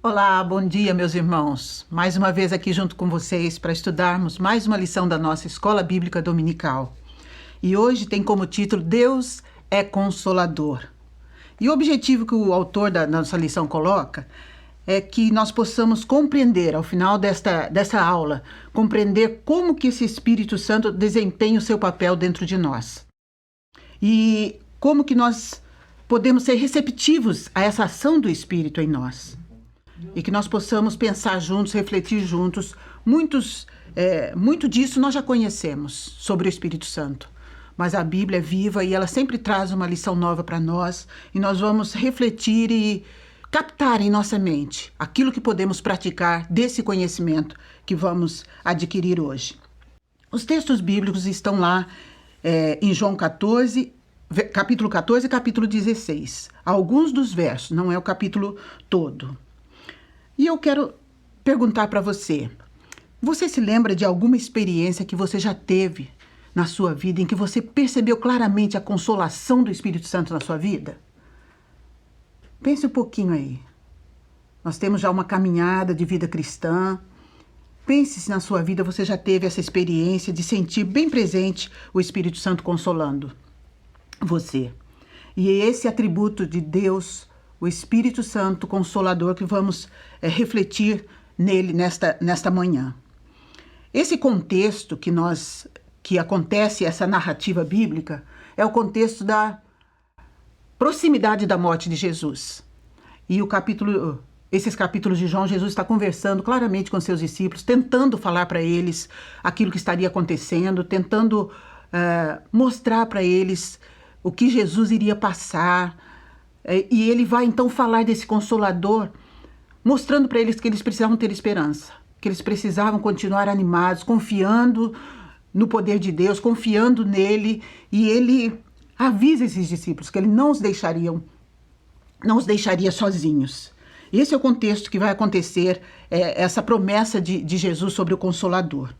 Olá, bom dia, meus irmãos. Mais uma vez aqui junto com vocês para estudarmos mais uma lição da nossa Escola Bíblica Dominical. E hoje tem como título Deus é Consolador. E o objetivo que o autor da nossa lição coloca é que nós possamos compreender, ao final desta aula, compreender como que esse Espírito Santo desempenha o seu papel dentro de nós. E como que nós podemos ser receptivos a essa ação do Espírito em nós. E que nós possamos pensar juntos, refletir juntos. Muito disso nós já conhecemos sobre o Espírito Santo. Mas a Bíblia é viva e ela sempre traz uma lição nova para nós. E nós vamos refletir e captar em nossa mente aquilo que podemos praticar desse conhecimento que vamos adquirir hoje. Os textos bíblicos estão lá em João 14, capítulo 14 e capítulo 16. Alguns dos versos, não é o capítulo todo. E eu quero perguntar para você, você se lembra de alguma experiência que você já teve na sua vida em que você percebeu claramente a consolação do Espírito Santo na sua vida? Pense um pouquinho aí. Nós temos já uma caminhada de vida cristã. Pense se na sua vida você já teve essa experiência de sentir bem presente o Espírito Santo consolando você. E é esse atributo de Deus, o Espírito Santo Consolador, que vamos refletir nele nesta manhã. Esse contexto que acontece, essa narrativa bíblica, é o contexto da proximidade da morte de Jesus. E esses capítulos de João, Jesus está conversando claramente com seus discípulos, tentando falar para eles aquilo que estaria acontecendo, tentando mostrar para eles o que Jesus iria passar. E ele vai então falar desse Consolador, mostrando para eles que eles precisavam ter esperança, que eles precisavam continuar animados, confiando no poder de Deus, confiando nele, e ele avisa esses discípulos que ele não os deixaria sozinhos. Esse é o contexto que vai acontecer, essa promessa de Jesus sobre o Consolador.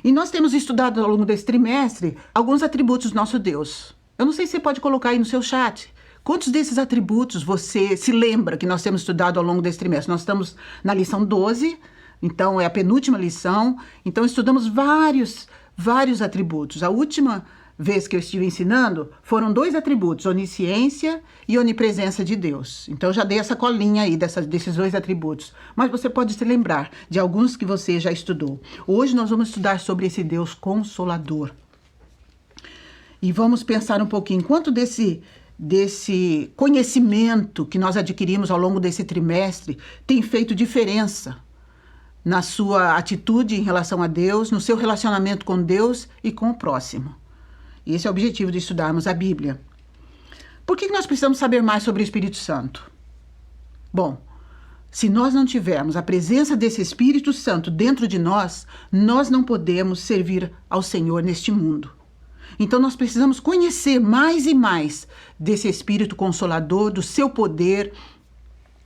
E nós temos estudado ao longo desse trimestre alguns atributos do nosso Deus. Eu não sei se você pode colocar aí no seu chat. Quantos desses atributos você se lembra que nós temos estudado ao longo desse trimestre? Nós estamos na lição 12, então é a penúltima lição. Então estudamos vários atributos. A última vez que eu estive ensinando foram 2 atributos, onisciência e onipresença de Deus. Então eu já dei essa colinha aí desses 2 atributos. Mas você pode se lembrar de alguns que você já estudou. Hoje nós vamos estudar sobre esse Deus Consolador. E vamos pensar um pouquinho quanto desse conhecimento que nós adquirimos ao longo desse trimestre tem feito diferença na sua atitude em relação a Deus, no seu relacionamento com Deus e com o próximo. E esse é o objetivo de estudarmos a Bíblia. Por que nós precisamos saber mais sobre o Espírito Santo? Bom, se nós não tivermos a presença desse Espírito Santo dentro de nós, nós não podemos servir ao Senhor neste mundo. Então nós precisamos conhecer mais e mais desse Espírito Consolador, do seu poder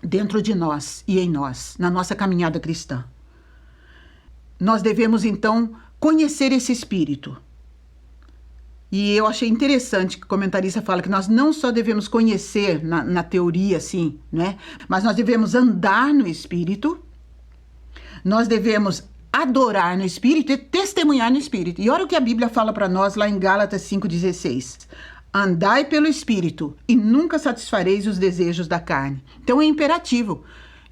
dentro de nós e em nós, na nossa caminhada cristã. Nós devemos então conhecer esse Espírito. E eu achei interessante que o comentarista fala que nós não só devemos conhecer na teoria, assim, né? Mas nós devemos andar no Espírito, nós devemos adorar no Espírito e testemunhar no Espírito. E olha o que a Bíblia fala para nós lá em Gálatas 5,16. Andai pelo Espírito e nunca satisfareis os desejos da carne. Então é imperativo.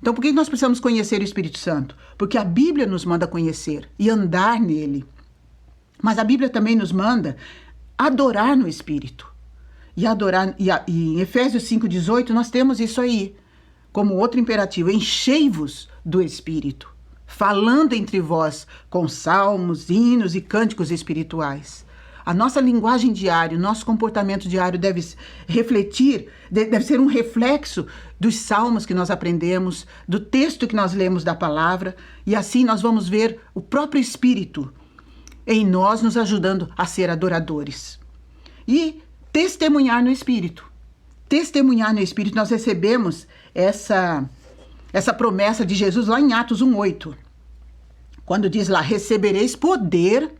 Então por que nós precisamos conhecer o Espírito Santo? Porque a Bíblia nos manda conhecer e andar nele. Mas a Bíblia também nos manda adorar no Espírito. E em Efésios 5,18 nós temos isso aí, como outro imperativo. Enchei-vos do Espírito, falando entre vós com salmos, hinos e cânticos espirituais. A nossa linguagem diária, o nosso comportamento diário deve ser um reflexo dos salmos que nós aprendemos, do texto que nós lemos da palavra, e assim nós vamos ver o próprio Espírito em nós nos ajudando a ser adoradores. E testemunhar no Espírito. Testemunhar no Espírito, nós recebemos essa promessa de Jesus lá em Atos 1:8, quando diz lá, recebereis poder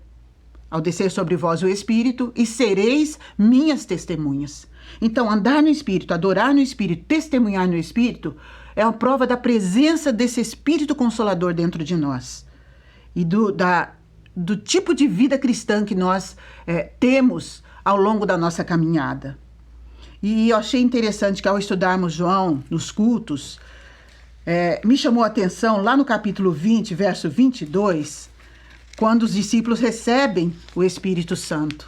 ao descer sobre vós o Espírito e sereis minhas testemunhas. Então, andar no Espírito, adorar no Espírito, testemunhar no Espírito é a prova da presença desse Espírito Consolador dentro de nós. E do tipo de vida cristã que nós temos ao longo da nossa caminhada. E eu achei interessante que ao estudarmos João nos cultos, me chamou a atenção lá no capítulo 20, verso 22, quando os discípulos recebem o Espírito Santo.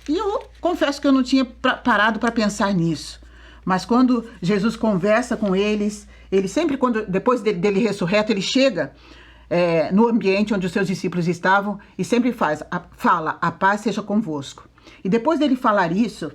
E eu confesso que eu não tinha parado para pensar nisso. Mas quando Jesus conversa com eles, ele sempre, depois dele ressurreto, ele chega no ambiente onde os seus discípulos estavam e sempre fala, a paz seja convosco. E depois dele falar isso,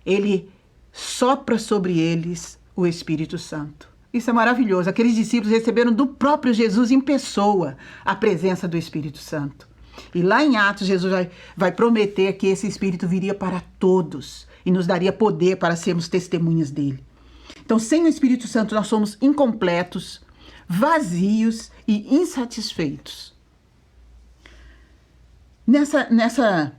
ele sopra sobre eles o Espírito Santo. Isso é maravilhoso. Aqueles discípulos receberam do próprio Jesus em pessoa a presença do Espírito Santo. E lá em Atos, Jesus vai prometer que esse Espírito viria para todos e nos daria poder para sermos testemunhas dele. Então, sem o Espírito Santo, nós somos incompletos, vazios e insatisfeitos. Nessa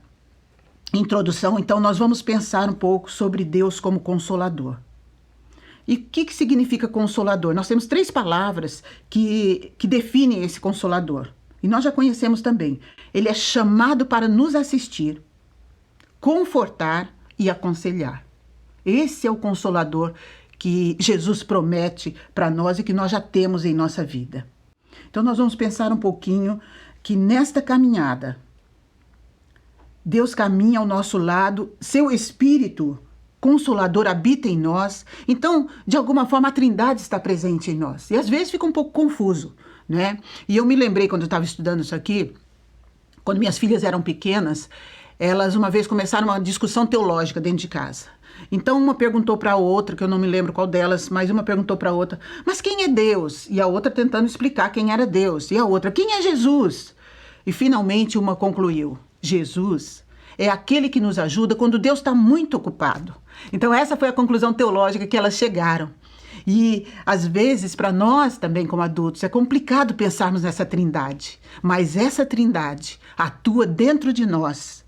introdução, então, nós vamos pensar um pouco sobre Deus como Consolador. E o que significa Consolador? Nós temos 3 palavras que definem esse Consolador. E nós já conhecemos também. Ele é chamado para nos assistir, confortar e aconselhar. Esse é o Consolador que Jesus promete para nós e que nós já temos em nossa vida. Então nós vamos pensar um pouquinho que nesta caminhada, Deus caminha ao nosso lado, seu Espírito Consolador habita em nós. Então, de alguma forma, a Trindade está presente em nós. E às vezes fica um pouco confuso, né? E eu me lembrei, quando eu estava estudando isso aqui, quando minhas filhas eram pequenas, elas uma vez começaram uma discussão teológica dentro de casa. Então, uma perguntou para a outra, que eu não me lembro qual delas, mas uma perguntou para a outra, mas quem é Deus? E a outra tentando explicar quem era Deus. E a outra, quem é Jesus? E finalmente uma concluiu, Jesus é aquele que nos ajuda quando Deus está muito ocupado. Então essa foi a conclusão teológica que elas chegaram. E às vezes para nós também como adultos é complicado pensarmos nessa trindade. Mas essa trindade atua dentro de nós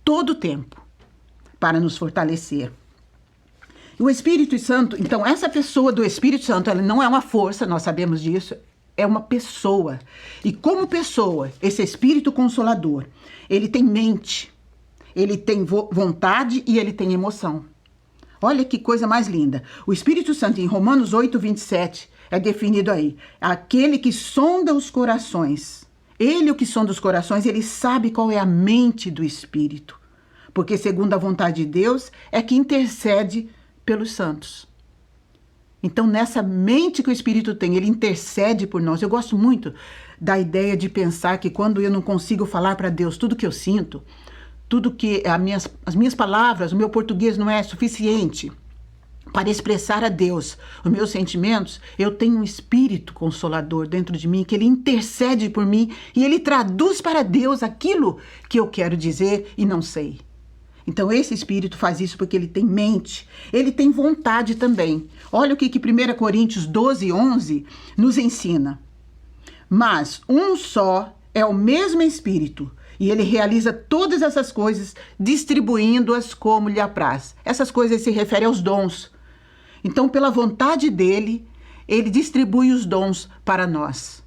todo o tempo para nos fortalecer. O Espírito Santo, então essa pessoa do Espírito Santo, ela não é uma força, nós sabemos disso, é uma pessoa. E como pessoa, esse Espírito Consolador, ele tem mente, ele tem vontade e ele tem emoção. Olha que coisa mais linda. O Espírito Santo, em Romanos 8, 27, é definido aí. Aquele que sonda os corações. Ele, o que sonda os corações, ele sabe qual é a mente do Espírito. Porque, segundo a vontade de Deus, é que intercede pelos santos. Então, nessa mente que o Espírito tem, ele intercede por nós. Eu gosto muito da ideia de pensar que quando eu não consigo falar para Deus tudo que eu sinto, tudo que as minhas palavras, o meu português não é suficiente para expressar a Deus os meus sentimentos, eu tenho um Espírito Consolador dentro de mim, que ele intercede por mim e ele traduz para Deus aquilo que eu quero dizer e não sei. Então esse Espírito faz isso porque ele tem mente, ele tem vontade também. Olha o que 1 Coríntios 12, 11 nos ensina. Mas um só é o mesmo Espírito, e ele realiza todas essas coisas, distribuindo-as como lhe apraz. Essas coisas se referem aos dons. Então, pela vontade dele, ele distribui os dons para nós,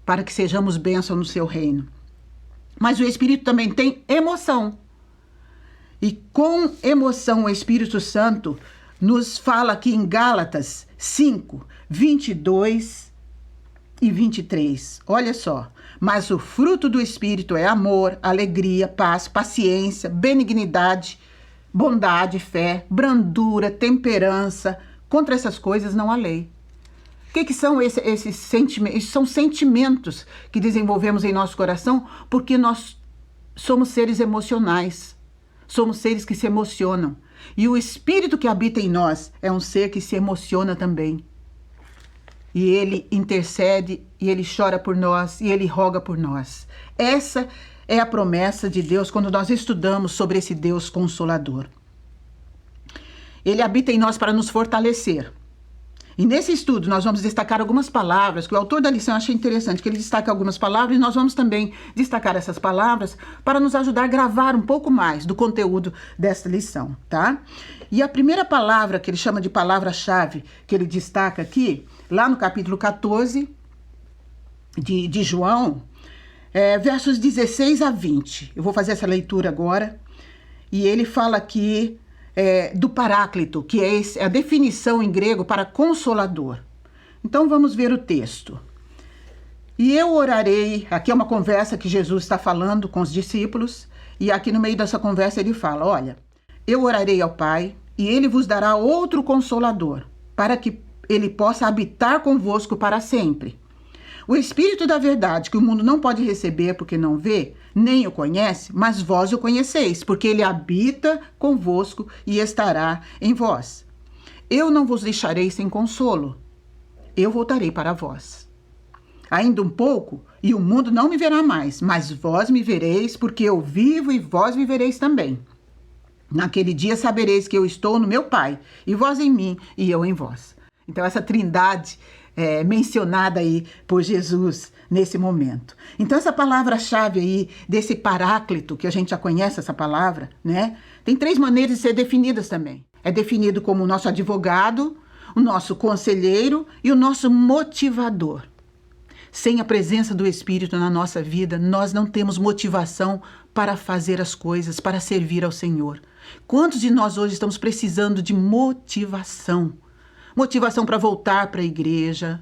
para que sejamos bênção no seu reino. Mas o Espírito também tem emoção. E com emoção, o Espírito Santo nos fala aqui em Gálatas 5, 22 e 23. Olha só. Mas o fruto do Espírito é amor, alegria, paz, paciência, benignidade, bondade, fé, brandura, temperança. Contra essas coisas não há lei. O que são esses sentimentos? São sentimentos que desenvolvemos em nosso coração porque nós somos seres emocionais. Somos seres que se emocionam. E o Espírito que habita em nós é um ser que se emociona também. E ele intercede, e ele chora por nós, e ele roga por nós. Essa é a promessa de Deus quando nós estudamos sobre esse Deus Consolador. Ele habita em nós para nos fortalecer. E nesse estudo nós vamos destacar algumas palavras, que o autor da lição achei interessante, que ele destaca algumas palavras, e nós vamos também destacar essas palavras para nos ajudar a gravar um pouco mais do conteúdo desta lição, tá? E a primeira palavra que ele chama de palavra-chave, que ele destaca aqui, lá no capítulo 14 de João, versos 16 a 20. Eu vou fazer essa leitura agora, e ele fala aqui do Paráclito, que é a definição em grego para consolador. Então vamos ver o texto. E eu orarei, aqui é uma conversa que Jesus está falando com os discípulos, e aqui no meio dessa conversa ele fala, olha, eu orarei ao Pai, e ele vos dará outro consolador, para que ele possa habitar convosco para sempre. O Espírito da verdade, que o mundo não pode receber porque não vê, nem o conhece, mas vós o conheceis, porque ele habita convosco e estará em vós. Eu não vos deixarei sem consolo. Eu voltarei para vós. Ainda um pouco, e o mundo não me verá mais, mas vós me vereis, porque eu vivo e vós vivereis também. Naquele dia sabereis que eu estou no meu Pai, e vós em mim, e eu em vós. Então essa trindade mencionada aí por Jesus nesse momento. Então essa palavra-chave aí desse Paráclito, que a gente já conhece essa palavra, né? Tem 3 maneiras de ser definidas também. É definido como o nosso advogado, o nosso conselheiro e o nosso motivador. Sem a presença do Espírito na nossa vida, nós não temos motivação para fazer as coisas, para servir ao Senhor. Quantos de nós hoje estamos precisando de motivação? Motivação para voltar para a igreja,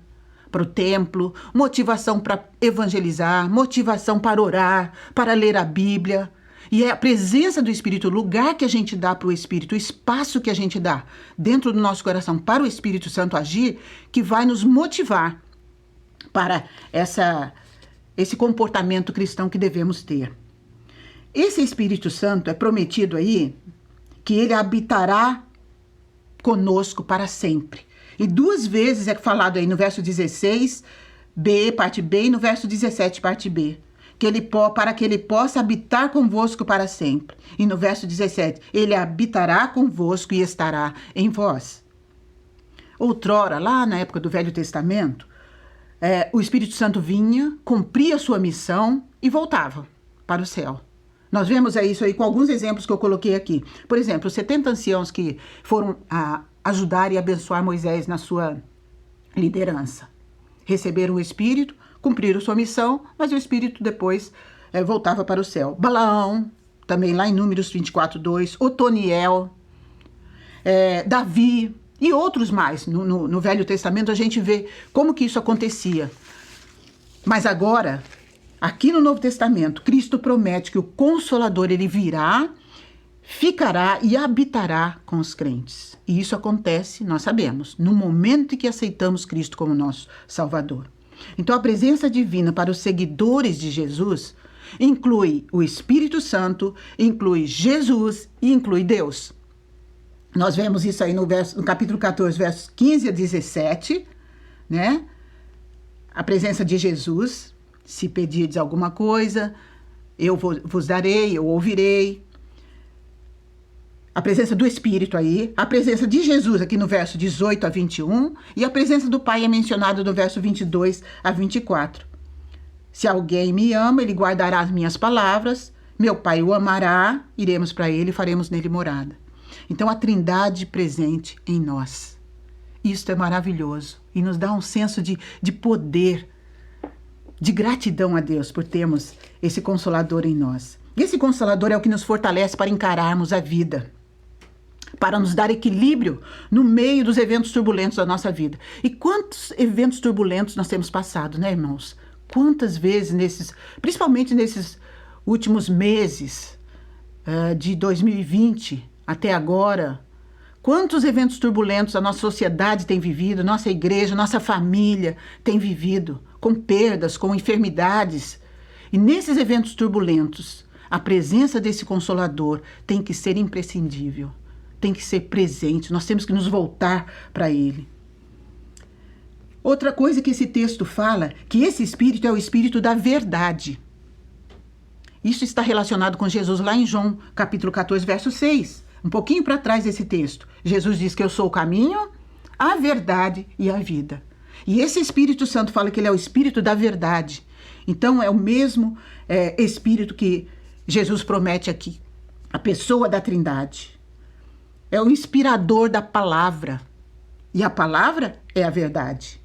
para o templo, motivação para evangelizar, motivação para orar, para ler a Bíblia. E é a presença do Espírito, o lugar que a gente dá para o Espírito, o espaço que a gente dá dentro do nosso coração para o Espírito Santo agir, que vai nos motivar para esse comportamento cristão que devemos ter. Esse Espírito Santo é prometido aí que ele habitará conosco para sempre. E 2 vezes é falado aí no verso 16, B, parte B, e no verso 17, parte B, para que ele possa habitar convosco para sempre. E no verso 17, ele habitará convosco e estará em vós. Outrora, lá na época do Velho Testamento, o Espírito Santo vinha, cumpria a sua missão e voltava para o céu. Nós vemos isso aí com alguns exemplos que eu coloquei aqui. Por exemplo, os 70 anciãos que foram ajudar e abençoar Moisés na sua liderança. Receberam o Espírito, cumpriram sua missão, mas o Espírito depois voltava para o céu. Balaão, também lá em Números 24:2, Otoniel, Davi e outros mais. No Velho Testamento a gente vê como que isso acontecia. Mas agora, aqui no Novo Testamento, Cristo promete que o Consolador, ele virá, ficará e habitará com os crentes. E isso acontece, nós sabemos, no momento em que aceitamos Cristo como nosso Salvador. Então a presença divina para os seguidores de Jesus inclui o Espírito Santo, inclui Jesus e inclui Deus. Nós vemos isso aí no capítulo 14, versos 15 a 17, né? A presença de Jesus, se pedirdes alguma coisa, eu vos darei, eu ouvirei. A presença do Espírito aí, a presença de Jesus aqui no verso 18 a 21, e a presença do Pai é mencionada no verso 22 a 24. Se alguém me ama, ele guardará as minhas palavras, meu Pai o amará, iremos para ele e faremos nele morada. Então a Trindade presente em nós. Isto é maravilhoso e nos dá um senso de poder, de gratidão a Deus por termos esse Consolador em nós. E esse Consolador é o que nos fortalece para encararmos a vida, para nos dar equilíbrio no meio dos eventos turbulentos da nossa vida. E quantos eventos turbulentos nós temos passado, né, irmãos? Quantas vezes, principalmente nesses últimos meses de 2020 até agora, quantos eventos turbulentos a nossa sociedade tem vivido, nossa igreja, nossa família tem vivido, com perdas, com enfermidades. E nesses eventos turbulentos, a presença desse Consolador tem que ser imprescindível, tem que ser presente, nós temos que nos voltar para Ele. Outra coisa que esse texto fala, que esse Espírito é o Espírito da verdade. Isso está relacionado com Jesus lá em João, capítulo 14, verso 6. Um pouquinho para trás desse texto. Jesus diz que eu sou o caminho, a verdade e a vida. E esse Espírito Santo fala que ele é o Espírito da verdade. Então é o mesmo Espírito que Jesus promete aqui, a pessoa da Trindade. É o inspirador da palavra. E a palavra é a verdade.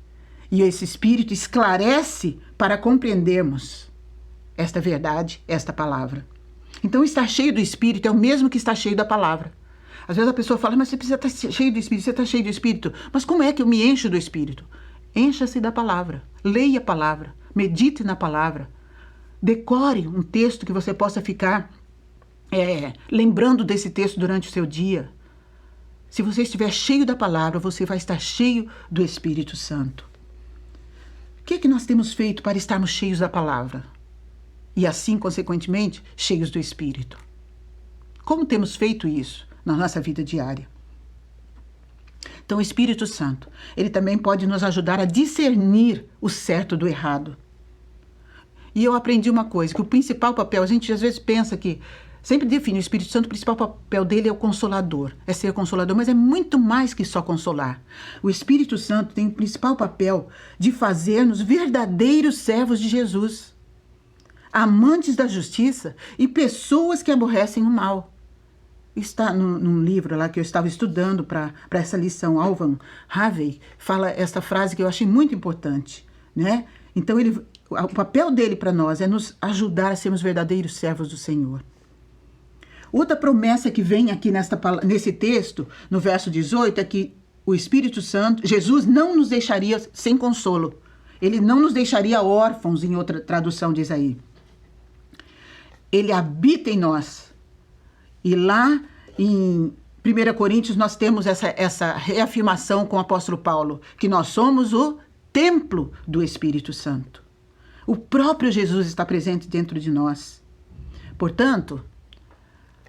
E esse Espírito esclarece para compreendermos esta verdade, esta palavra. Então, estar cheio do Espírito é o mesmo que estar cheio da palavra. Às vezes a pessoa fala, mas você precisa estar cheio do Espírito, você está cheio do Espírito. Mas como é que eu me encho do Espírito? Encha-se da palavra, leia a palavra, medite na palavra, decore um texto que você possa ficar lembrando desse texto durante o seu dia. Se você estiver cheio da palavra, você vai estar cheio do Espírito Santo. O que é que nós temos feito para estarmos cheios da palavra? E assim, consequentemente, cheios do Espírito. Como temos feito isso na nossa vida diária? Então, o Espírito Santo, ele também pode nos ajudar a discernir o certo do errado. E eu aprendi uma coisa, que o principal papel, a gente às vezes pensa que, sempre define o Espírito Santo, o principal papel dele é o consolador, é ser consolador, mas é muito mais que só consolar. O Espírito Santo tem o principal papel de fazer-nos verdadeiros servos de Jesus, amantes da justiça e pessoas que aborrecem o mal. Está num livro lá que eu estava estudando para essa lição, Alvan Harvey fala essa frase que eu achei muito importante, né? Então, o papel dele para nós é nos ajudar a sermos verdadeiros servos do Senhor. Outra promessa que vem aqui nesse texto, no verso 18, é que o Espírito Santo, Jesus não nos deixaria sem consolo. Ele não nos deixaria órfãos, em outra tradução diz aí. Ele habita em nós. E lá em 1 Coríntios nós temos essa reafirmação com o apóstolo Paulo, que nós somos o templo do Espírito Santo. O próprio Jesus está presente dentro de nós. Portanto,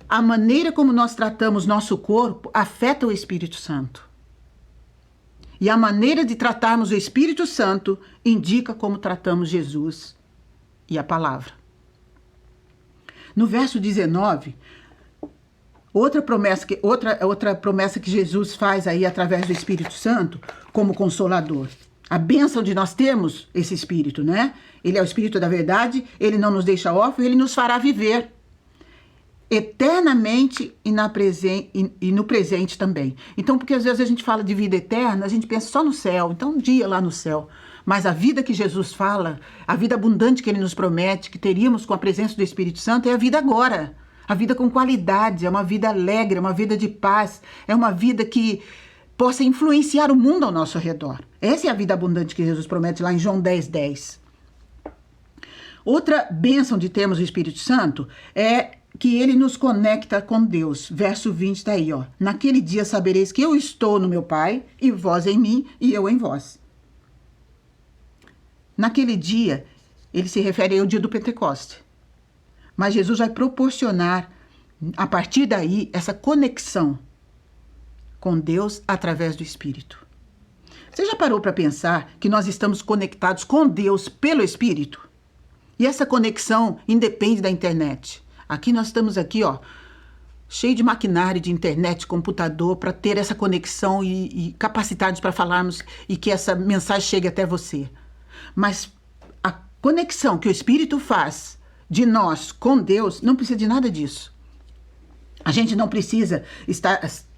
a maneira como nós tratamos nosso corpo afeta o Espírito Santo. E a maneira de tratarmos o Espírito Santo indica como tratamos Jesus e a palavra. No verso 19, outra promessa que Jesus faz aí através do Espírito Santo como consolador. A bênção de nós termos esse Espírito, né? Ele é o Espírito da verdade, ele não nos deixa órfãos, ele nos fará viver eternamente e no presente também. Então, porque às vezes a gente fala de vida eterna, a gente pensa só no céu, então um dia lá no céu. Mas a vida que Jesus fala, a vida abundante que ele nos promete, que teríamos com a presença do Espírito Santo, é a vida agora. A vida com qualidade, é uma vida alegre, é uma vida de paz, é uma vida que possa influenciar o mundo ao nosso redor. Essa é a vida abundante que Jesus promete lá em João 10:10. Outra bênção de termos o Espírito Santo é que ele nos conecta com Deus. Verso 20 está aí, ó. Naquele dia sabereis que eu estou no meu Pai, e vós em mim, e eu em vós. Naquele dia, ele se refere ao dia do Pentecoste. Mas Jesus vai proporcionar, a partir daí, essa conexão com Deus através do Espírito. Você já parou para pensar que nós estamos conectados com Deus pelo Espírito? E essa conexão independe da internet. Aqui nós estamos aqui, ó, cheio de maquinário, de internet, computador, para ter essa conexão e capacitados para falarmos e que essa mensagem chegue até você. Mas a conexão que o Espírito faz de nós com Deus não precisa de nada disso. A gente não precisa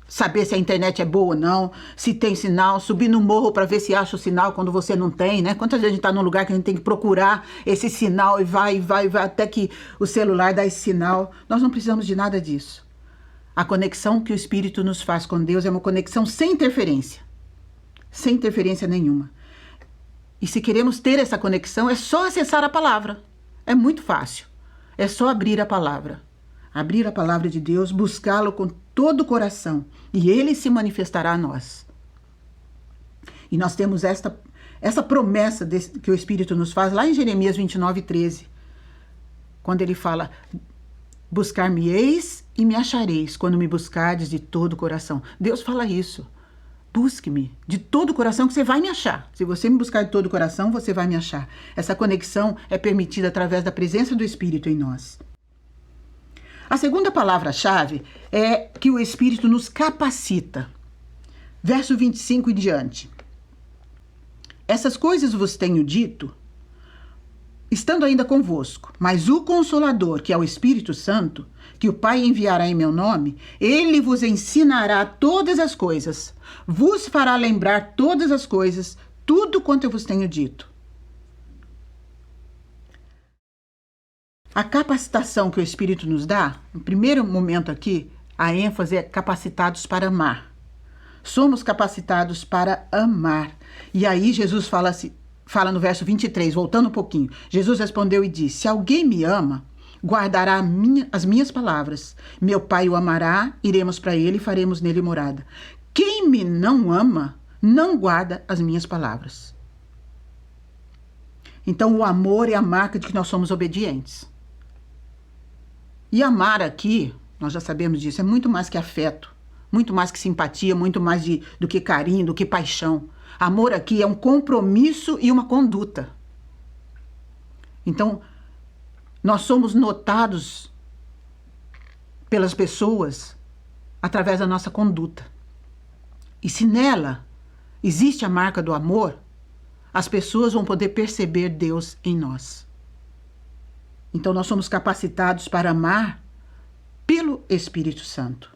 saber se a internet é boa ou não, se tem sinal, subir no morro para ver se acha o sinal quando você não tem, né? Quantas vezes a gente está num lugar que a gente tem que procurar esse sinal e vai até que o celular dá esse sinal. Nós não precisamos de nada disso. A conexão que o Espírito nos faz com Deus é uma conexão sem interferência nenhuma. E se queremos ter essa conexão, é só acessar a palavra. É muito fácil. É só abrir a palavra. Abrir a palavra de Deus, buscá-lo com todo o coração, e ele se manifestará a nós. E nós temos essa promessa que o Espírito nos faz lá em Jeremias 29:13, quando ele fala: buscar-me-eis e me achareis, quando me buscardes de todo o coração. Deus fala isso. Busque-me de todo o coração que você vai me achar. Se você me buscar de todo o coração, você vai me achar. Essa conexão é permitida através da presença do Espírito em nós. A segunda palavra-chave é que o Espírito nos capacita. Verso 25 em diante. Essas coisas vos tenho dito, estando ainda convosco, mas o Consolador, que é o Espírito Santo, que o Pai enviará em meu nome, ele vos ensinará todas as coisas, vos fará lembrar todas as coisas, tudo quanto eu vos tenho dito. A capacitação que o Espírito nos dá, no primeiro momento aqui, a ênfase é capacitados para amar. Somos capacitados para amar. E aí Jesus fala no verso 23, voltando um pouquinho. Jesus respondeu e disse: se alguém me ama, guardará as minhas palavras. Meu Pai o amará, iremos para ele e faremos nele morada. Quem me não ama, não guarda as minhas palavras. Então o amor é a marca de que nós somos obedientes. E amar aqui, nós já sabemos disso, é muito mais que afeto, muito mais que simpatia, muito mais do que carinho, do que paixão. Amor aqui é um compromisso e uma conduta. Então, nós somos notados pelas pessoas através da nossa conduta. E se nela existe a marca do amor, as pessoas vão poder perceber Deus em nós. Então, nós somos capacitados para amar pelo Espírito Santo.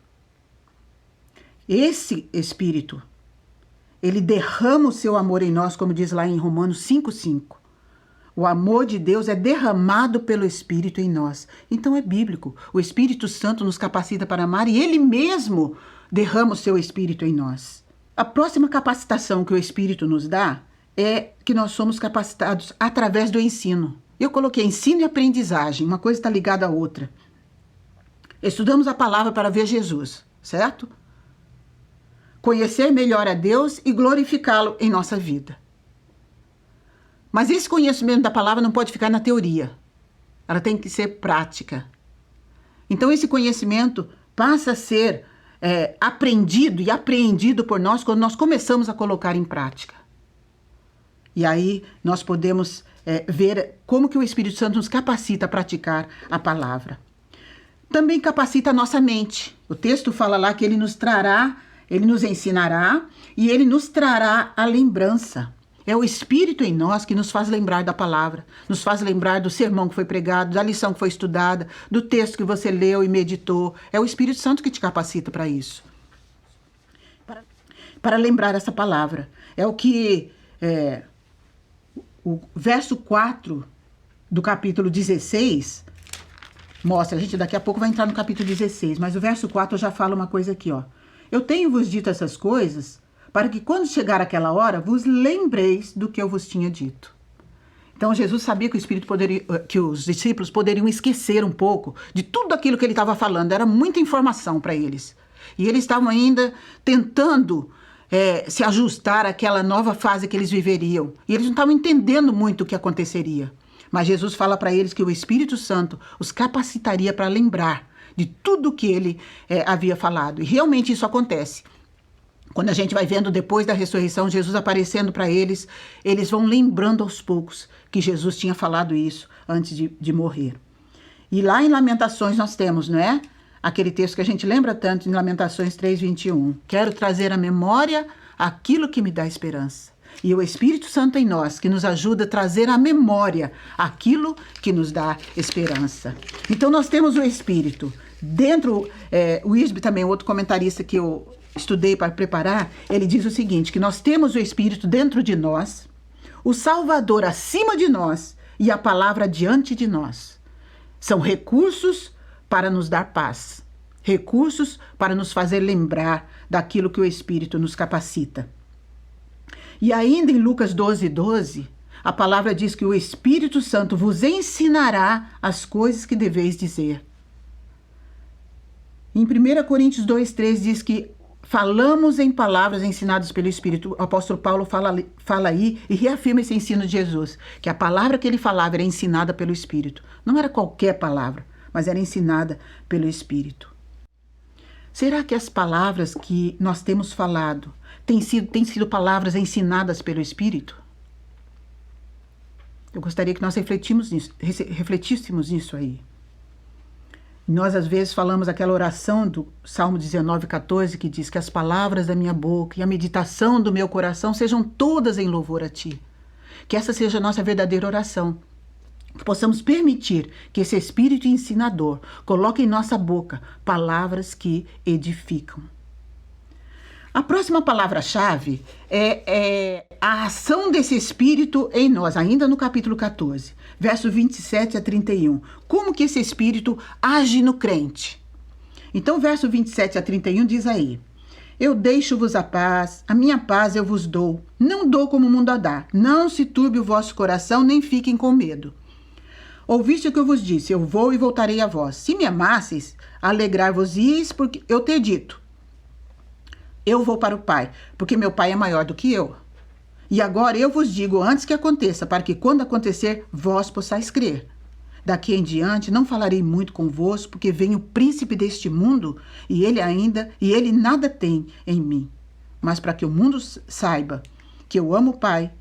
Esse Espírito, ele derrama o seu amor em nós, como diz lá em Romanos 5,5. O amor de Deus é derramado pelo Espírito em nós. Então é bíblico. O Espírito Santo nos capacita para amar e ele mesmo derrama o seu Espírito em nós. A próxima capacitação que o Espírito nos dá é que nós somos capacitados através do ensino. Eu coloquei ensino e aprendizagem, uma coisa está ligada à outra. Estudamos a palavra para ver Jesus, certo? Conhecer melhor a Deus e glorificá-lo em nossa vida. Mas esse conhecimento da palavra não pode ficar na teoria. Ela tem que ser prática. Então esse conhecimento passa a ser aprendido e apreendido por nós quando nós começamos a colocar em prática. E aí nós podemos ver como que o Espírito Santo nos capacita a praticar a palavra. Também capacita a nossa mente. O texto fala lá que ele nos ensinará e ele nos trará a lembrança. É o Espírito em nós que nos faz lembrar da palavra, nos faz lembrar do sermão que foi pregado, da lição que foi estudada, do texto que você leu e meditou. É o Espírito Santo que te capacita para isso. Para lembrar essa palavra. É o que o verso 4 do capítulo 16 mostra. A gente daqui a pouco vai entrar no capítulo 16, mas o verso 4 já fala uma coisa aqui, ó. Eu tenho-vos dito essas coisas para que quando chegar aquela hora vos lembreis do que eu vos tinha dito. Então Jesus sabia que que os discípulos poderiam esquecer um pouco de tudo aquilo que ele estava falando. Era muita informação para eles. E eles estavam ainda tentando se ajustar àquela nova fase que eles viveriam. E eles não estavam entendendo muito o que aconteceria. Mas Jesus fala para eles que o Espírito Santo os capacitaria para lembrar de tudo que ele havia falado. E realmente isso acontece. Quando a gente vai vendo depois da ressurreição, Jesus aparecendo para eles, eles vão lembrando aos poucos que Jesus tinha falado isso antes de morrer. E lá em Lamentações nós temos, não é? Aquele texto que a gente lembra tanto em Lamentações 3:21. Quero trazer à memória aquilo que me dá esperança. E o Espírito Santo em nós, que nos ajuda a trazer à memória aquilo que nos dá esperança. Então nós temos o Espírito. Dentro, o Isbe também, outro comentarista que eu estudei para preparar, ele diz o seguinte, que nós temos o Espírito dentro de nós, o Salvador acima de nós e a palavra diante de nós. São recursos para nos dar paz, recursos para nos fazer lembrar daquilo que o Espírito nos capacita. E ainda em Lucas 12:12, a palavra diz que o Espírito Santo vos ensinará as coisas que deveis dizer. Em 1 Coríntios 2:3 diz que falamos em palavras ensinadas pelo Espírito. O apóstolo Paulo fala aí e reafirma esse ensino de Jesus, que a palavra que ele falava era ensinada pelo Espírito. Não era qualquer palavra, mas era ensinada pelo Espírito. Será que as palavras que nós temos falado têm sido palavras ensinadas pelo Espírito? Eu gostaria que nós refletíssemos nisso aí. Nós, às vezes, falamos aquela oração do Salmo 19:14, que diz que as palavras da minha boca e a meditação do meu coração sejam todas em louvor a Ti. Que essa seja a nossa verdadeira oração. Que possamos permitir que esse Espírito ensinador coloque em nossa boca palavras que edificam. A próxima palavra-chave é a ação desse Espírito em nós, ainda no capítulo 14, verso 27 a 31. Como que esse Espírito age no crente? Então, verso 27 a 31 diz aí: Eu deixo-vos a paz, a minha paz eu vos dou. Não dou como o mundo a dá. Não se turbe o vosso coração, nem fiquem com medo. Ouviste o que eu vos disse, eu vou e voltarei a vós. Se me amasseis, alegrar-vos-eis, porque eu ter dito. Eu vou para o Pai, porque meu Pai é maior do que eu. E agora eu vos digo antes que aconteça, para que quando acontecer, vós possais crer. Daqui em diante não falarei muito convosco, porque vem o príncipe deste mundo, e ele nada tem em mim. Mas para que o mundo saiba que eu amo o Pai,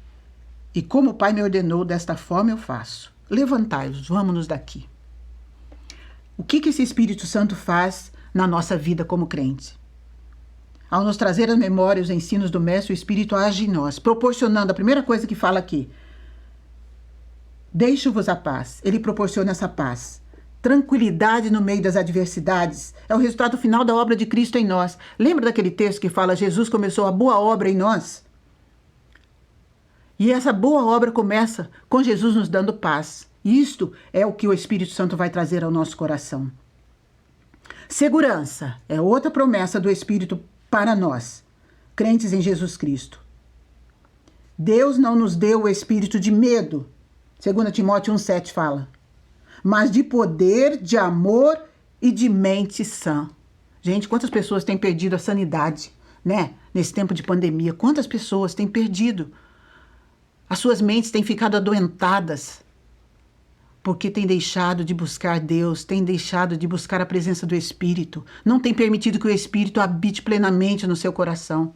e como o Pai me ordenou, desta forma eu faço. Levantai-vos, vamos-nos daqui. O que esse Espírito Santo faz na nossa vida como crente? Ao nos trazer à memória os ensinos do Mestre, o Espírito age em nós, proporcionando a primeira coisa que fala aqui. Deixo-vos a paz. Ele proporciona essa paz. Tranquilidade no meio das adversidades é o resultado final da obra de Cristo em nós. Lembra daquele texto que fala: Jesus começou a boa obra em nós? E essa boa obra começa com Jesus nos dando paz. Isto é o que o Espírito Santo vai trazer ao nosso coração. Segurança é outra promessa do Espírito para nós, crentes em Jesus Cristo. Deus não nos deu o espírito de medo, 2 Timóteo 1,7 fala, mas de poder, de amor e de mente sã. Gente, quantas pessoas têm perdido a sanidade, né? Nesse tempo de pandemia, quantas pessoas têm perdido? As suas mentes têm ficado adoentadas, porque têm deixado de buscar Deus, têm deixado de buscar a presença do Espírito, não têm permitido que o Espírito habite plenamente no seu coração.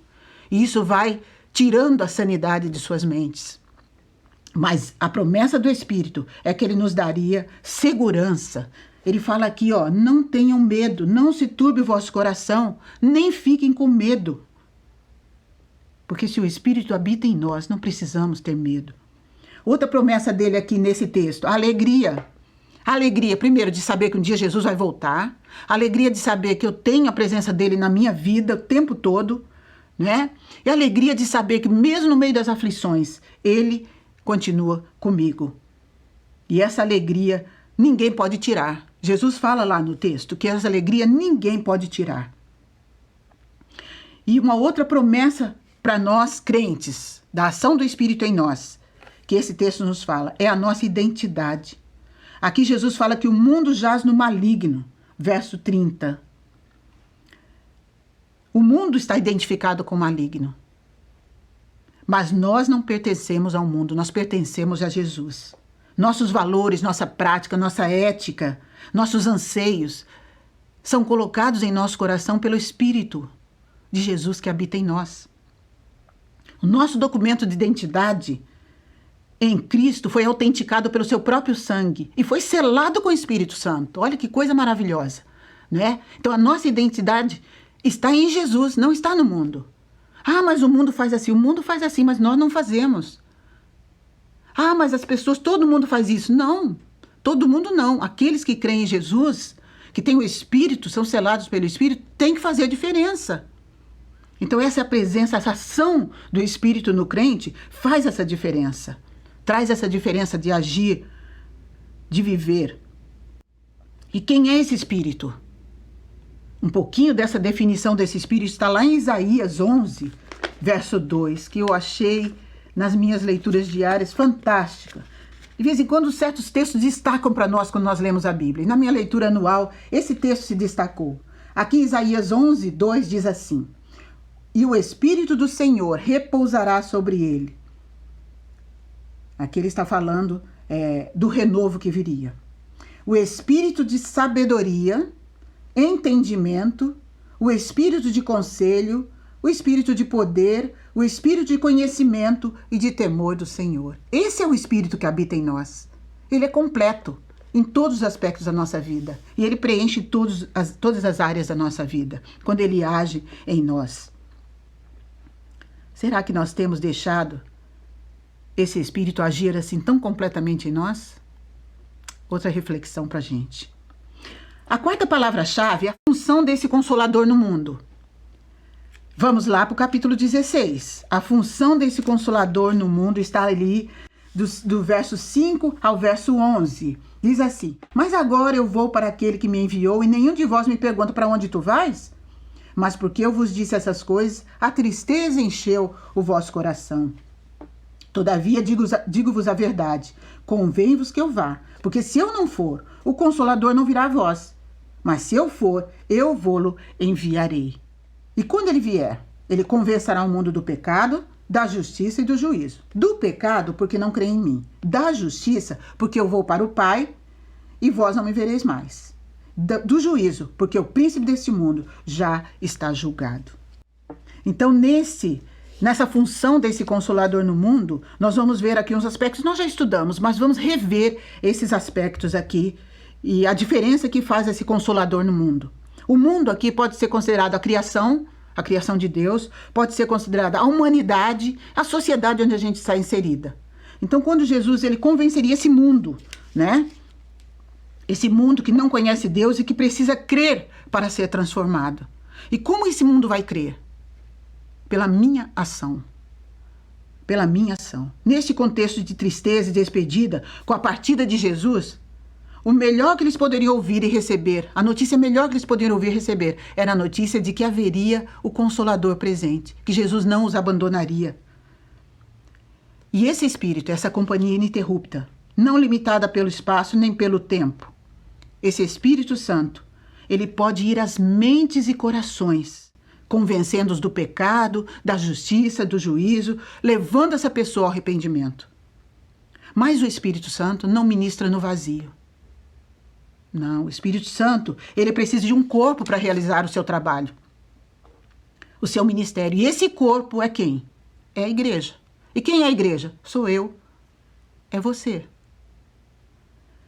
E isso vai tirando a sanidade de suas mentes. Mas a promessa do Espírito é que Ele nos daria segurança. Ele fala aqui, ó, não tenham medo, não se turbe o vosso coração, nem fiquem com medo. Porque se o Espírito habita em nós, não precisamos ter medo. Outra promessa dele aqui nesse texto, a alegria. A alegria, primeiro, de saber que um dia Jesus vai voltar. A alegria de saber que eu tenho a presença dele na minha vida o tempo todo, né? E a alegria de saber que mesmo no meio das aflições, ele continua comigo. E essa alegria ninguém pode tirar. Jesus fala lá no texto que essa alegria ninguém pode tirar. E uma outra promessa para nós crentes, da ação do Espírito em nós, que esse texto nos fala, é a nossa identidade. Aqui Jesus fala que o mundo jaz no maligno, verso 30. O mundo está identificado com o maligno. Mas nós não pertencemos ao mundo, nós pertencemos a Jesus. Nossos valores, nossa prática, nossa ética, nossos anseios são colocados em nosso coração pelo Espírito de Jesus que habita em nós. O nosso documento de identidade em Cristo foi autenticado pelo seu próprio sangue e foi selado com o Espírito Santo. Olha que coisa maravilhosa, não é? Então a nossa identidade está em Jesus, não está no mundo. Ah, mas o mundo faz assim, mas nós não fazemos. Ah, mas as pessoas, todo mundo faz isso. Não, todo mundo não. Aqueles que creem em Jesus, que têm o Espírito, são selados pelo Espírito, têm que fazer a diferença. Então essa é a presença, essa ação do Espírito no crente faz essa diferença. Traz essa diferença de agir, de viver. E quem é esse Espírito? Um pouquinho dessa definição desse Espírito está lá em Isaías 11, verso 2, que eu achei nas minhas leituras diárias fantástica. De vez em quando certos textos destacam para nós quando nós lemos a Bíblia. E na minha leitura anual, esse texto se destacou. Aqui em Isaías 11, 2 diz assim: E o Espírito do Senhor repousará sobre ele. Aqui ele está falando do renovo que viria. O Espírito de sabedoria, entendimento, o Espírito de conselho, o Espírito de poder, o Espírito de conhecimento e de temor do Senhor. Esse é o Espírito que habita em nós. Ele é completo. em todos os aspectos da nossa vida. E Ele preenche todas as áreas da nossa vida, quando Ele age em nós. Será que nós temos deixado esse Espírito agir assim tão completamente em nós? Outra reflexão para a gente. A quarta palavra-chave é a função desse Consolador no mundo. Vamos lá para o capítulo 16. A função desse Consolador no mundo está ali do verso 5 ao verso 11. Diz assim: Mas agora eu vou para aquele que me enviou, e nenhum de vós me pergunta: para onde tu vais? Mas porque eu vos disse essas coisas, a tristeza encheu o vosso coração. Todavia digo-vos a verdade, convém-vos que eu vá, porque se eu não for, o Consolador não virá a vós. Mas se eu for, eu vô-lo enviarei. E quando ele vier, ele convencerá o mundo do pecado, da justiça e do juízo. Do pecado, porque não crê em mim. Da justiça, porque eu vou para o Pai e vós não me vereis mais. Do juízo, porque o príncipe deste mundo já está julgado. Então, nessa função desse Consolador no mundo, nós vamos ver aqui uns aspectos, nós já estudamos, mas vamos rever esses aspectos aqui e a diferença que faz esse Consolador no mundo. O mundo aqui pode ser considerado a criação de Deus, pode ser considerada a humanidade, a sociedade onde a gente está inserida. Então, quando Jesus ele convenceria esse mundo, né? Esse mundo que não conhece Deus e que precisa crer para ser transformado. E como esse mundo vai crer? Pela minha ação. Pela minha ação. Neste contexto de tristeza e despedida, com a partida de Jesus, o melhor que eles poderiam ouvir e receber, a notícia melhor que eles poderiam ouvir e receber, era a notícia de que haveria o Consolador presente, que Jesus não os abandonaria. E esse Espírito, essa companhia ininterrupta, não limitada pelo espaço nem pelo tempo, esse Espírito Santo, ele pode ir às mentes e corações, convencendo-os do pecado, da justiça, do juízo, levando essa pessoa ao arrependimento. Mas o Espírito Santo não ministra no vazio. Não, o Espírito Santo, ele precisa de um corpo para realizar o seu trabalho, o seu ministério. E esse corpo é quem? É a igreja. E quem é a igreja? Sou eu, é você.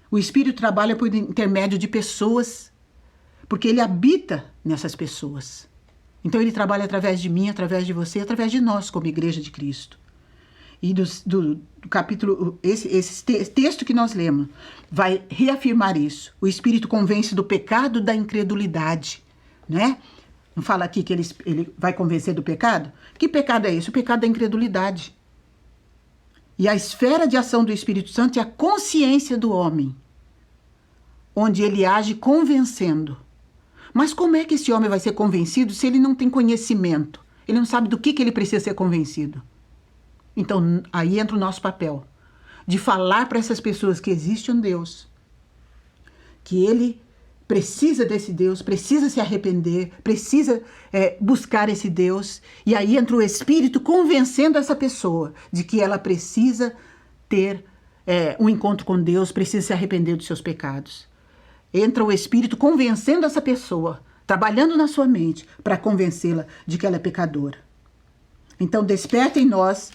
O Espírito trabalha por intermédio de pessoas, porque ele habita nessas pessoas. Então ele trabalha através de mim, através de você, através de nós como igreja de Cristo. E do capítulo, esse texto que nós lemos, vai reafirmar isso. O Espírito convence do pecado, da incredulidade, né? Não fala aqui que ele vai convencer do pecado? Que pecado é esse? O pecado da incredulidade. E a esfera de ação do Espírito Santo é a consciência do homem, onde ele age convencendo. Mas como é que esse homem vai ser convencido se ele não tem conhecimento? Ele não sabe do que ele precisa ser convencido. Então, aí entra o nosso papel, de falar para essas pessoas que existe um Deus, que ele precisa desse Deus, precisa se arrepender, precisa buscar esse Deus, e aí entra o Espírito convencendo essa pessoa de que ela precisa ter um encontro com Deus, precisa se arrepender dos seus pecados. Entra o Espírito convencendo essa pessoa, trabalhando na sua mente para convencê-la de que ela é pecadora. Então, desperta em nós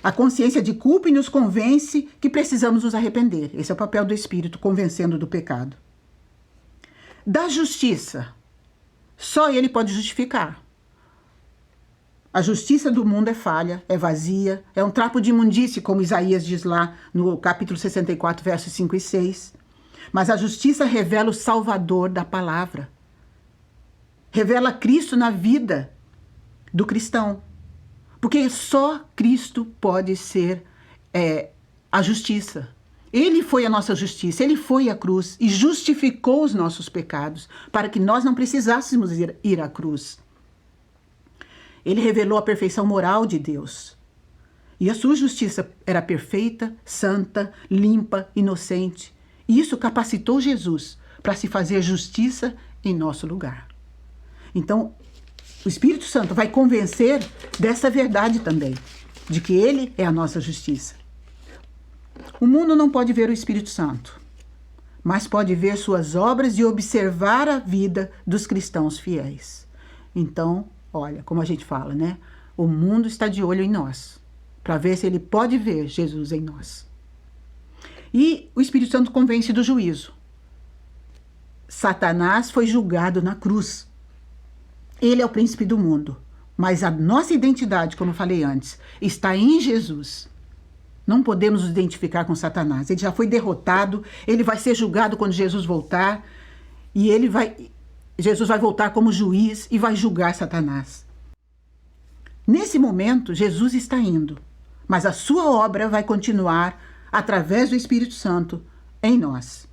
a consciência de culpa e nos convence que precisamos nos arrepender. Esse é o papel do Espírito, convencendo do pecado. Da justiça, só ele pode justificar. A justiça do mundo é falha, é vazia, é um trapo de imundície, como Isaías diz lá no capítulo 64, versos 5 e 6. Mas a justiça revela o Salvador da palavra. Revela Cristo na vida do cristão. Porque só Cristo pode ser a justiça. Ele foi a nossa justiça, ele foi a cruz e justificou os nossos pecados para que nós não precisássemos ir à cruz. Ele revelou a perfeição moral de Deus. E a sua justiça era perfeita, santa, limpa, inocente. E isso capacitou Jesus para se fazer justiça em nosso lugar. Então, o Espírito Santo vai convencer dessa verdade também, de que ele é a nossa justiça. O mundo não pode ver o Espírito Santo, mas pode ver suas obras e observar a vida dos cristãos fiéis. Então, olha, como a gente fala, né? O mundo está de olho em nós, para ver se ele pode ver Jesus em nós. E o Espírito Santo convence do juízo. Satanás foi julgado na cruz. Ele é o príncipe do mundo. Mas a nossa identidade, como eu falei antes, está em Jesus. Não podemos nos identificar com Satanás. Ele já foi derrotado, ele vai ser julgado quando Jesus voltar. E Jesus vai voltar como juiz e vai julgar Satanás. Nesse momento, Jesus está indo. Mas a sua obra vai continuar através do Espírito Santo em nós.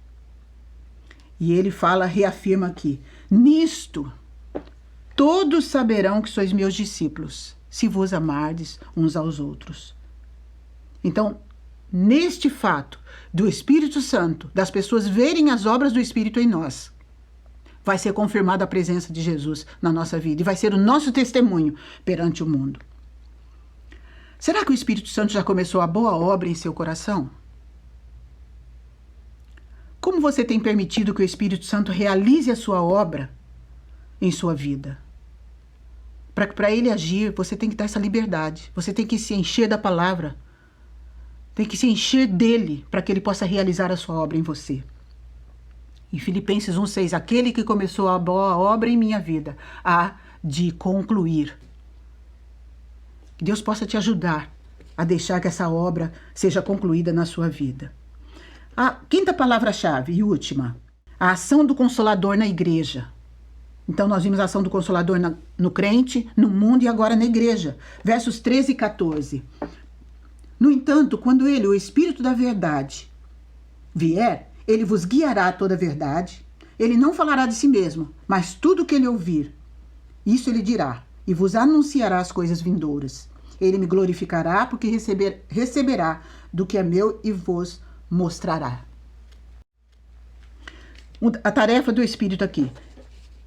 E ele reafirma aqui: nisto todos saberão que sois meus discípulos, se vos amardes uns aos outros. Então, neste fato do Espírito Santo, das pessoas verem as obras do Espírito em nós, vai ser confirmada a presença de Jesus na nossa vida e vai ser o nosso testemunho perante o mundo. Será que o Espírito Santo já começou a boa obra em seu coração? Como você tem permitido que o Espírito Santo realize a sua obra em sua vida? Para ele agir, você tem que dar essa liberdade. Você tem que se encher da palavra. Tem que se encher dele para que ele possa realizar a sua obra em você. Em Filipenses 1,6, aquele que começou a boa obra em minha vida, há de concluir. Que Deus possa te ajudar a deixar que essa obra seja concluída na sua vida. A quinta palavra-chave e última, a ação do Consolador na igreja. Então nós vimos a ação do Consolador no crente, no mundo e agora na igreja. Versos 13 e 14. No entanto, quando ele, o Espírito da verdade, vier, ele vos guiará a toda a verdade. Ele não falará de si mesmo, mas tudo o que ele ouvir, isso ele dirá, e vos anunciará as coisas vindouras. Ele me glorificará, porque receberá do que é meu e vos mostrará. A tarefa do Espírito aqui.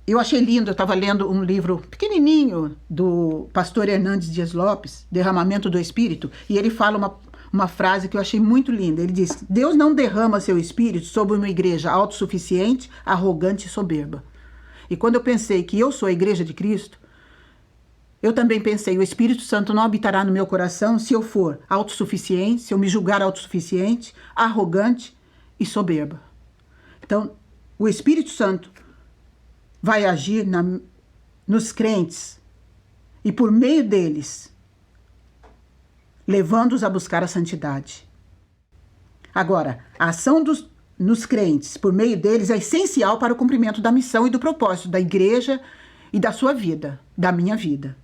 Eu achei lindo, eu estava lendo um livro pequenininho do pastor Hernandes Dias Lopes, Derramamento do Espírito, e ele fala uma frase que eu achei muito linda. Ele diz: Deus não derrama seu Espírito sobre uma igreja autossuficiente, arrogante e soberba. E quando eu pensei que eu sou a igreja de Cristo, eu também pensei: o Espírito Santo não habitará no meu coração se eu for autossuficiente, se eu me julgar autossuficiente, arrogante e soberba. Então, o Espírito Santo vai agir nos crentes e por meio deles, levando-os a buscar a santidade. Agora, a ação nos crentes, por meio deles, é essencial para o cumprimento da missão e do propósito da igreja e da sua vida, da minha vida.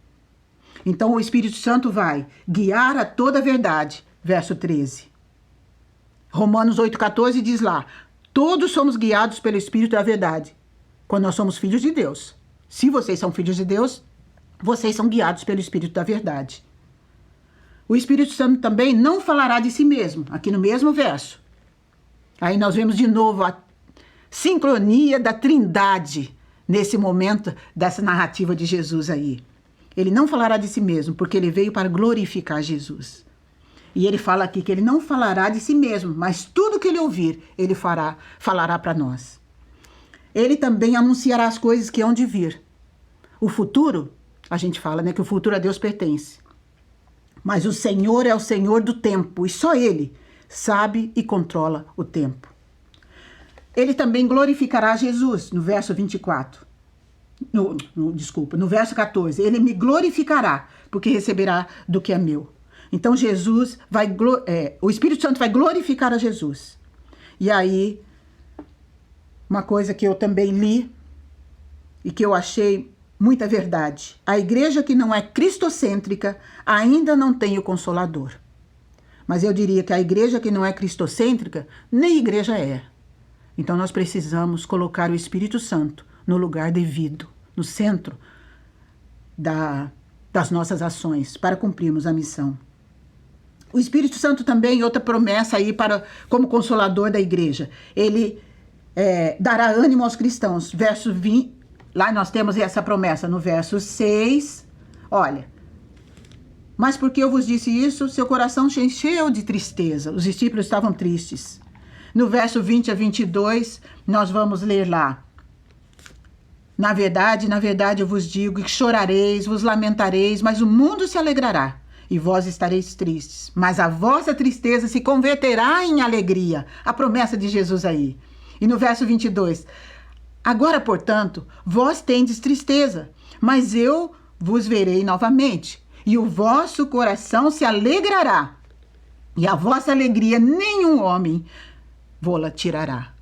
Então, o Espírito Santo vai guiar a toda a verdade, verso 13. Romanos 8,14 diz lá: todos somos guiados pelo Espírito da verdade, quando nós somos filhos de Deus. Se vocês são filhos de Deus, vocês são guiados pelo Espírito da verdade. O Espírito Santo também não falará de si mesmo, aqui no mesmo verso. Aí nós vemos de novo a sincronia da Trindade nesse momento dessa narrativa de Jesus aí. Ele não falará de si mesmo, porque ele veio para glorificar Jesus. E ele fala aqui que ele não falará de si mesmo, mas tudo que ele ouvir, ele falará para nós. Ele também anunciará as coisas que hão de vir. O futuro, a gente fala, né, que o futuro a Deus pertence. Mas o Senhor é o Senhor do tempo, e só Ele sabe e controla o tempo. Ele também glorificará Jesus, no verso 24. No verso 14. Ele me glorificará, porque receberá do que é meu. Então Jesus o Espírito Santo vai glorificar a Jesus. E aí, uma coisa que eu também li e que eu achei muita verdade: a igreja que não é cristocêntrica ainda não tem o Consolador. Mas eu diria que a igreja que não é cristocêntrica, nem igreja é. Então nós precisamos colocar o Espírito Santo no lugar devido, no centro das nossas ações, para cumprirmos a missão. O Espírito Santo também, outra promessa aí como Consolador da igreja, ele dará ânimo aos cristãos. Verso 20, lá nós temos essa promessa no verso 6, olha: mas porque eu vos disse isso, seu coração se encheu de tristeza. Os discípulos estavam tristes. No verso 20 a 22, nós vamos ler lá: na verdade, eu vos digo que chorareis, vos lamentareis, mas o mundo se alegrará. e vós estareis tristes, mas a vossa tristeza se converterá em alegria. A promessa de Jesus aí. E no verso 22, agora, portanto, vós tendes tristeza, mas eu vos verei novamente, e o vosso coração se alegrará, e a vossa alegria nenhum homem vô-la tirará.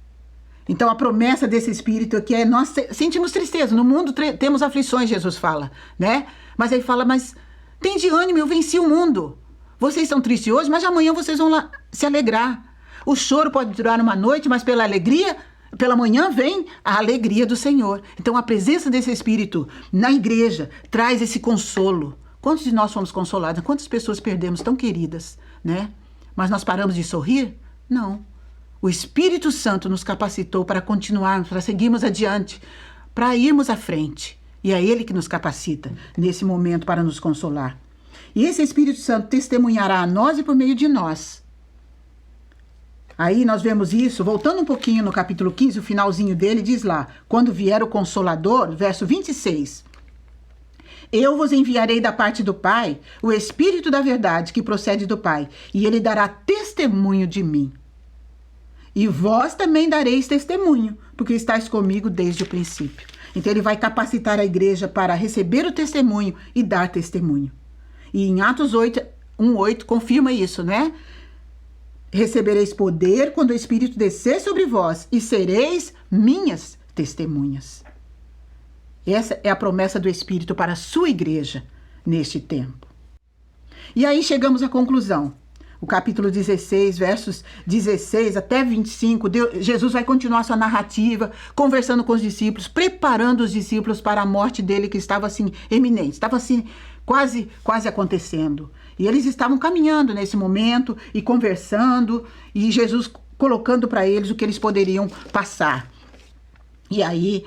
Então, a promessa desse Espírito é que nós sentimos tristeza. No mundo temos aflições, Jesus fala, né? Mas ele fala, mas tem de ânimo, eu venci o mundo. Vocês estão tristes hoje, mas amanhã vocês vão lá se alegrar. O choro pode durar uma noite, mas pela alegria, pela manhã vem a alegria do Senhor. Então, a presença desse Espírito na igreja traz esse consolo. Quantos de nós fomos consolados? Quantas pessoas perdemos tão queridas, né? Mas nós paramos de sorrir? Não. O Espírito Santo nos capacitou para continuarmos, para seguirmos adiante, para irmos à frente. E é Ele que nos capacita nesse momento para nos consolar. E esse Espírito Santo testemunhará a nós e por meio de nós. Aí nós vemos isso, voltando um pouquinho no capítulo 15, o finalzinho dele diz lá, quando vier o Consolador, verso 26, eu vos enviarei da parte do Pai o Espírito da verdade que procede do Pai, e ele dará testemunho de mim. E vós também dareis testemunho, porque estáis comigo desde o princípio. Então ele vai capacitar a igreja para receber o testemunho e dar testemunho. E em Atos 1:8 confirma isso, né? Recebereis poder quando o Espírito descer sobre vós e sereis minhas testemunhas. Essa é a promessa do Espírito para a sua igreja neste tempo. E aí chegamos à conclusão. O capítulo 16, versos 16 até 25, Jesus vai continuar sua narrativa, conversando com os discípulos, preparando os discípulos para a morte dele, que estava assim, eminente, estava assim, quase acontecendo. E eles estavam caminhando nesse momento e conversando, e Jesus colocando para eles o que eles poderiam passar. E aí,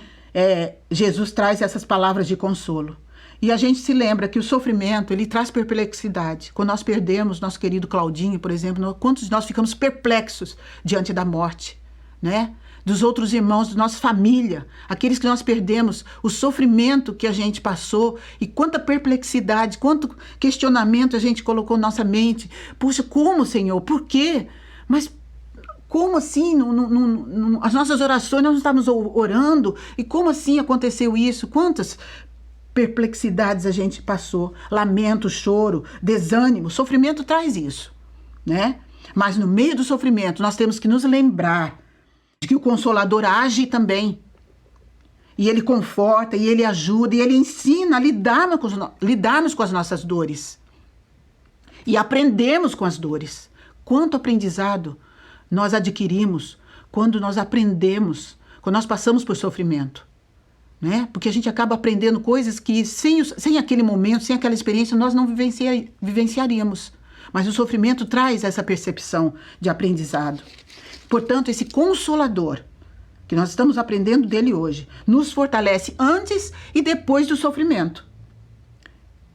Jesus traz essas palavras de consolo. E a gente se lembra que o sofrimento, ele traz perplexidade. Quando nós perdemos nosso querido Claudinho, por exemplo, quantos de nós ficamos perplexos diante da morte, né? Dos outros irmãos, da nossa família, aqueles que nós perdemos, o sofrimento que a gente passou e quanta perplexidade, quanto questionamento a gente colocou na nossa mente. Puxa, como, Senhor? Por quê? Mas como assim? As nossas orações, nós não estávamos orando, e como assim aconteceu isso? Quantas perplexidades a gente passou, lamento, choro, desânimo, sofrimento traz isso, né? Mas no meio do sofrimento nós temos que nos lembrar de que o Consolador age também, e ele conforta, e ele ajuda, e ele ensina a lidarmos com as nossas dores, e aprendemos com as dores. Quanto aprendizado nós adquirimos quando nós aprendemos, quando nós passamos por sofrimento. Né? Porque a gente acaba aprendendo coisas que sem aquele momento, sem aquela experiência, nós não vivenciaríamos. Mas o sofrimento traz essa percepção de aprendizado. Portanto, esse Consolador, que nós estamos aprendendo dele hoje, nos fortalece antes e depois do sofrimento.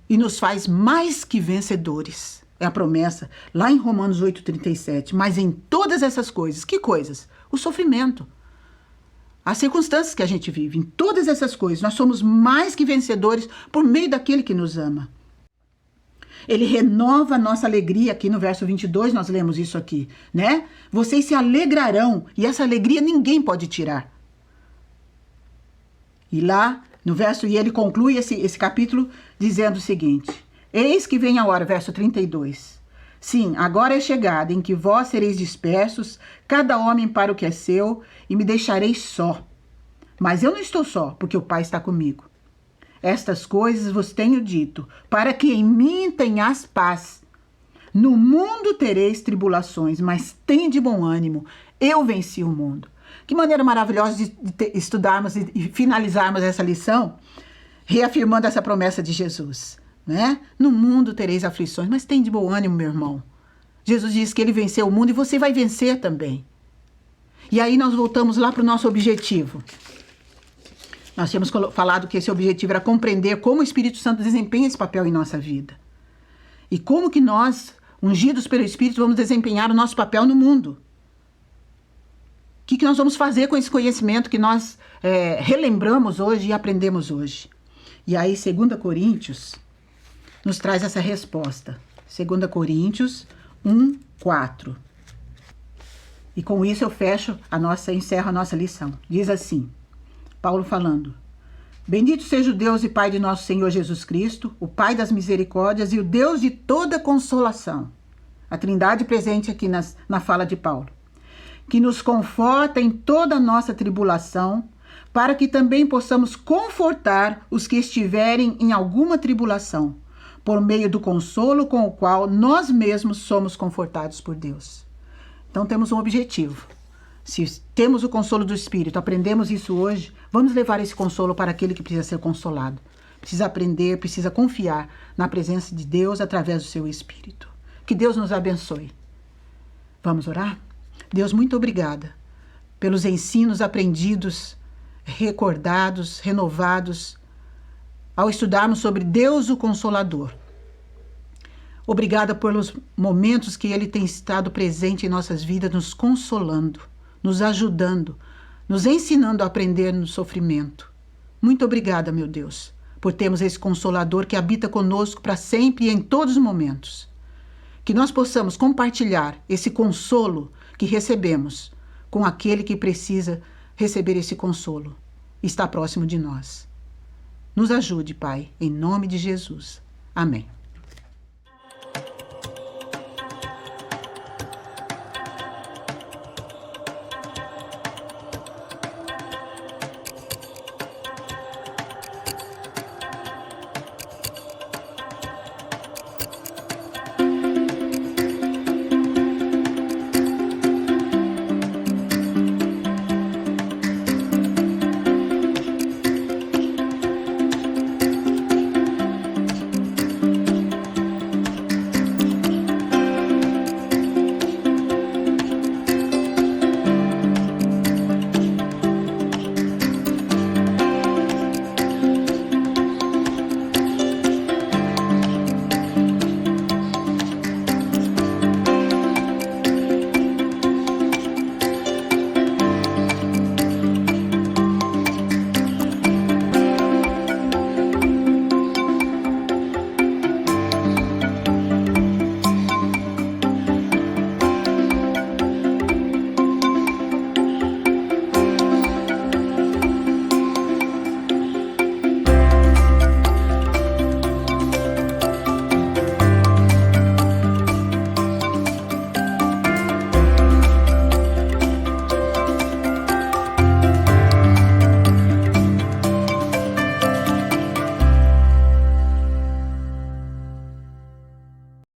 E nos faz mais que vencedores. É a promessa lá em Romanos 8:37. Mas em todas essas coisas, que coisas? O sofrimento. As circunstâncias que a gente vive, em todas essas coisas, nós somos mais que vencedores por meio daquele que nos ama. Ele renova a nossa alegria, aqui no verso 22 nós lemos isso aqui, né? Vocês se alegrarão, e essa alegria ninguém pode tirar. E lá, no verso, e ele conclui esse capítulo dizendo o seguinte, eis que vem a hora, verso 32. Sim, agora é chegada em que vós sereis dispersos, cada homem para o que é seu, e me deixareis só. Mas eu não estou só, porque o Pai está comigo. Estas coisas vos tenho dito, para que em mim tenhas paz. No mundo tereis tribulações, mas tende bom ânimo, eu venci o mundo. Que maneira maravilhosa de estudarmos e finalizarmos essa lição, reafirmando essa promessa de Jesus. Né? No mundo tereis aflições, mas tem de bom ânimo, meu irmão. Jesus disse que ele venceu o mundo e você vai vencer também. E aí nós voltamos lá para o nosso objetivo. Nós tínhamos falado que esse objetivo era compreender como o Espírito Santo desempenha esse papel em nossa vida. E como que nós, ungidos pelo Espírito, vamos desempenhar o nosso papel no mundo. O que nós vamos fazer com esse conhecimento que nós relembramos hoje e aprendemos hoje? E aí, 2 Coríntios nos traz essa resposta. 2 Coríntios 1, 4. E com isso eu encerro a nossa lição. Diz assim, Paulo falando: Bendito seja o Deus e Pai de nosso Senhor Jesus Cristo, o Pai das misericórdias e o Deus de toda consolação. A Trindade presente aqui na fala de Paulo. Que nos conforta em toda a nossa tribulação, para que também possamos confortar os que estiverem em alguma tribulação, por meio do consolo com o qual nós mesmos somos confortados por Deus. Então temos um objetivo. Se temos o consolo do Espírito, aprendemos isso hoje, vamos levar esse consolo para aquele que precisa ser consolado. Precisa aprender, precisa confiar na presença de Deus através do seu Espírito. Que Deus nos abençoe. Vamos orar? Deus, muito obrigada pelos ensinos aprendidos, recordados, renovados, ao estudarmos sobre Deus o Consolador. Obrigada pelos momentos que Ele tem estado presente em nossas vidas, nos consolando, nos ajudando, nos ensinando a aprender no sofrimento. Muito obrigada, meu Deus, por termos esse Consolador que habita conosco para sempre e em todos os momentos. Que nós possamos compartilhar esse consolo que recebemos com aquele que precisa receber esse consolo e está próximo de nós. Nos ajude, Pai, em nome de Jesus. Amém.